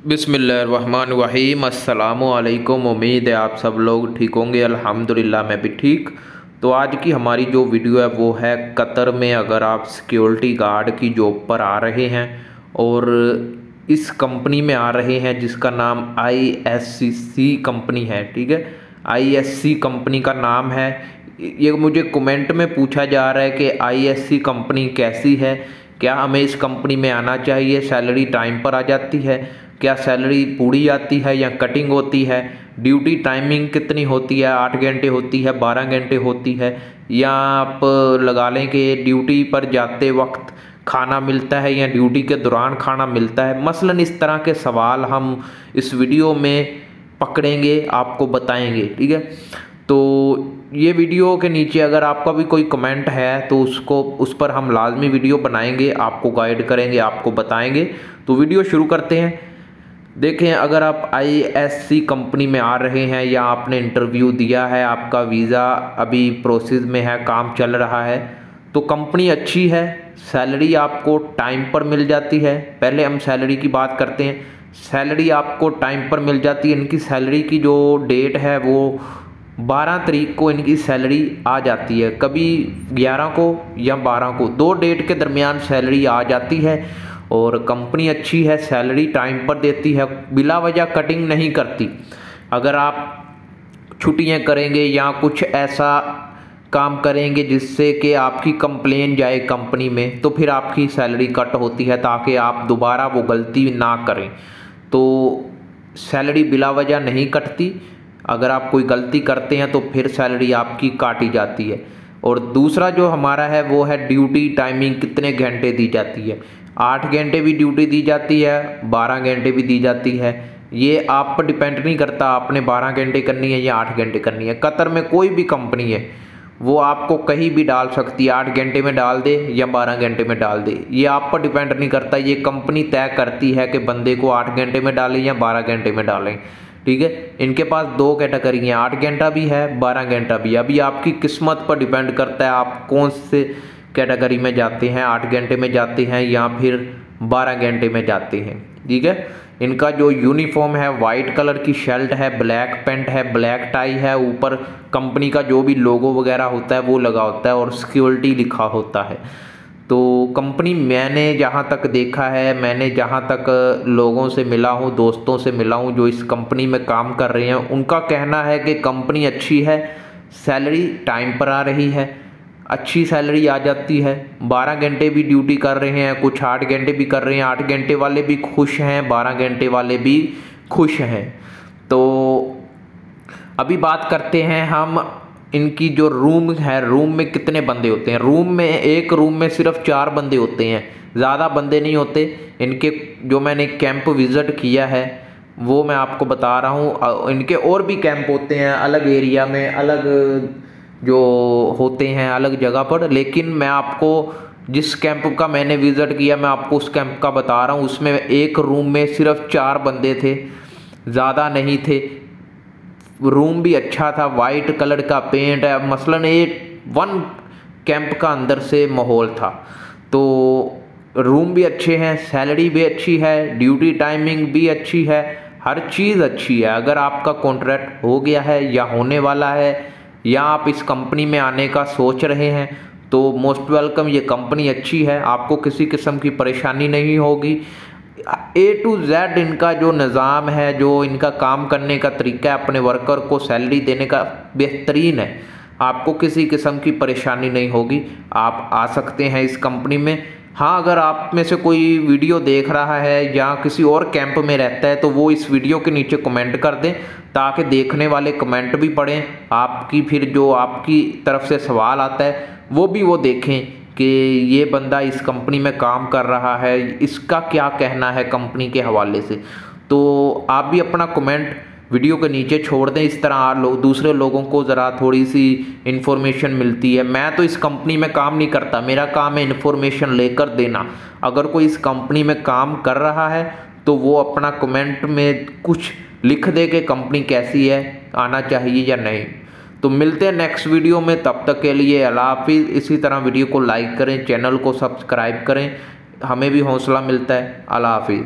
बिस्मिल्लाहिर्रहमानिर्रहीम। अस्सलामुअलैकुम। उम्मीद है आप सब लोग ठीक होंगे। अल्हम्दुलिल्लाह मैं भी ठीक। तो आज की हमारी जो वीडियो है वो है कतर में अगर आप सिक्योरिटी गार्ड की जॉब पर आ रहे हैं और इस कंपनी में आ रहे हैं जिसका नाम ISC कंपनी है, ठीक है। ISC कंपनी का नाम है। ये मुझे कमेंट में पूछा जा रहा है कि ISC कंपनी कैसी है, क्या हमें इस कंपनी में आना चाहिए, सैलरी टाइम पर आ जाती है, क्या सैलरी पूरी आती है या कटिंग होती है, ड्यूटी टाइमिंग कितनी होती है, 8 घंटे होती है, 12 घंटे होती है, या आप लगा लें कि ड्यूटी पर जाते वक्त खाना मिलता है या ड्यूटी के दौरान खाना मिलता है। मसलन इस तरह के सवाल हम इस वीडियो में पकड़ेंगे, आपको बताएंगे, ठीक है। तो ये वीडियो के नीचे अगर आपका भी कोई कमेंट है तो उस पर हम लाजमी वीडियो बनाएंगे, आपको गाइड करेंगे, आपको बताएंगे। तो वीडियो शुरू करते हैं। देखें, अगर आप ISC कंपनी में आ रहे हैं या आपने इंटरव्यू दिया है, आपका वीज़ा अभी प्रोसेस में है, काम चल रहा है, तो कंपनी अच्छी है, सैलरी आपको टाइम पर मिल जाती है। पहले हम सैलरी की बात करते हैं। सैलरी आपको टाइम पर मिल जाती है। इनकी सैलरी की जो डेट है वो 12 तारीख को इनकी सैलरी आ जाती है, कभी 11 को या 12 को, 2 डेट के दरमियान सैलरी आ जाती है। और कंपनी अच्छी है, सैलरी टाइम पर देती है, बिला वजह कटिंग नहीं करती। अगर आप छुट्टियां करेंगे या कुछ ऐसा काम करेंगे जिससे कि आपकी कंप्लेन जाए कंपनी में, तो फिर आपकी सैलरी कट होती है ताकि आप दोबारा वो गलती ना करें। तो सैलरी बिला वजह नहीं कटती। अगर आप कोई गलती करते हैं तो फिर सैलरी आपकी काटी जाती है। और दूसरा जो हमारा है वो है ड्यूटी टाइमिंग, कितने घंटे दी जाती है। 8 घंटे भी ड्यूटी दी जाती है, 12 घंटे भी दी जाती है। ये आप पर डिपेंड नहीं करता आपने 12 घंटे करनी है या 8 घंटे करनी है। कतर में कोई भी कंपनी है वो आपको कहीं भी डाल सकती है, 8 घंटे में डाल दे या 12 घंटे में डाल दे, ये आप पर डिपेंड नहीं करता। ये कंपनी तय करती है कि बंदे को 8 घंटे में डालें या 12 घंटे में डालें, ठीक है। इनके पास 2 कैटेगरी हैं, 8 घंटा भी है, 12 घंटा भी। अभी आपकी किस्मत पर डिपेंड करता है आप कौन से कैटेगरी में जाते हैं, 8 घंटे में जाते हैं या फिर 12 घंटे में जाते हैं, ठीक है। इनका जो यूनिफॉर्म है वाइट कलर की शर्ट है, ब्लैक पैंट है, ब्लैक टाई है, ऊपर कंपनी का जो भी लोगो वगैरह होता है वो लगा होता है और सिक्योरिटी लिखा होता है। तो कंपनी मैंने जहाँ तक देखा है, मैंने जहाँ तक लोगों से मिला हूँ, दोस्तों से मिला हूँ जो इस कंपनी में काम कर रहे हैं, उनका कहना है कि कंपनी अच्छी है, सैलरी टाइम पर आ रही है, अच्छी सैलरी आ जाती है। 12 घंटे भी ड्यूटी कर रहे हैं, कुछ 8 घंटे भी कर रहे हैं, 8 घंटे वाले भी खुश हैं, 12 घंटे वाले भी खुश हैं। तो अभी बात करते हैं हम इनकी जो रूम है, रूम में कितने बंदे होते हैं। एक रूम में सिर्फ 4 बंदे होते हैं, ज़्यादा बंदे नहीं होते। इनके जो मैंने कैंप विज़िट किया है वो मैं आपको बता रहा हूँ। इनके और भी कैंप होते हैं अलग एरिया में, अलग जो होते हैं अलग जगह पर, लेकिन मैं आपको जिस कैंप का मैंने विज़िट किया मैं आपको उस कैंप का बता रहा हूँ। उसमें एक रूम में सिर्फ 4 बंदे थे, ज़्यादा नहीं थे। रूम भी अच्छा था, वाइट कलर का पेंट है, मसलन वन कैंप का अंदर से माहौल था। तो रूम भी अच्छे हैं, सैलरी भी अच्छी है, ड्यूटी टाइमिंग भी अच्छी है, हर चीज़ अच्छी है। अगर आपका कॉन्ट्रैक्ट हो गया है या होने वाला है या आप इस कंपनी में आने का सोच रहे हैं तो मोस्ट वेलकम। ये कंपनी अच्छी है, आपको किसी किस्म की परेशानी नहीं होगी। A to Z इनका जो निज़ाम है, जो इनका काम करने का तरीका है, अपने वर्कर को सैलरी देने का बेहतरीन है। आपको किसी किस्म की परेशानी नहीं होगी, आप आ सकते हैं इस कंपनी में। हाँ, अगर आप में से कोई वीडियो देख रहा है या किसी और कैंप में रहता है तो वो इस वीडियो के नीचे कमेंट कर दें ताकि देखने वाले कमेंट भी पढ़ें, आपकी फिर जो आपकी तरफ से सवाल आता है वो भी वो देखें कि ये बंदा इस कंपनी में काम कर रहा है, इसका क्या कहना है कंपनी के हवाले से। तो आप भी अपना कमेंट वीडियो के नीचे छोड़ दें, इस तरह दूसरे लोगों को ज़रा थोड़ी सी इन्फॉर्मेशन मिलती है। मैं तो इस कंपनी में काम नहीं करता, मेरा काम है इन्फॉर्मेशन लेकर देना। अगर कोई इस कंपनी में काम कर रहा है तो वो अपना कमेंट में कुछ लिख दे कि कंपनी कैसी है, आना चाहिए या नहीं। तो मिलते हैं नेक्स्ट वीडियो में, तब तक के लिए अल्लाह हाफिज़। इसी तरह वीडियो को लाइक करें, चैनल को सब्सक्राइब करें, हमें भी हौसला मिलता है। अल्लाह हाफिज़।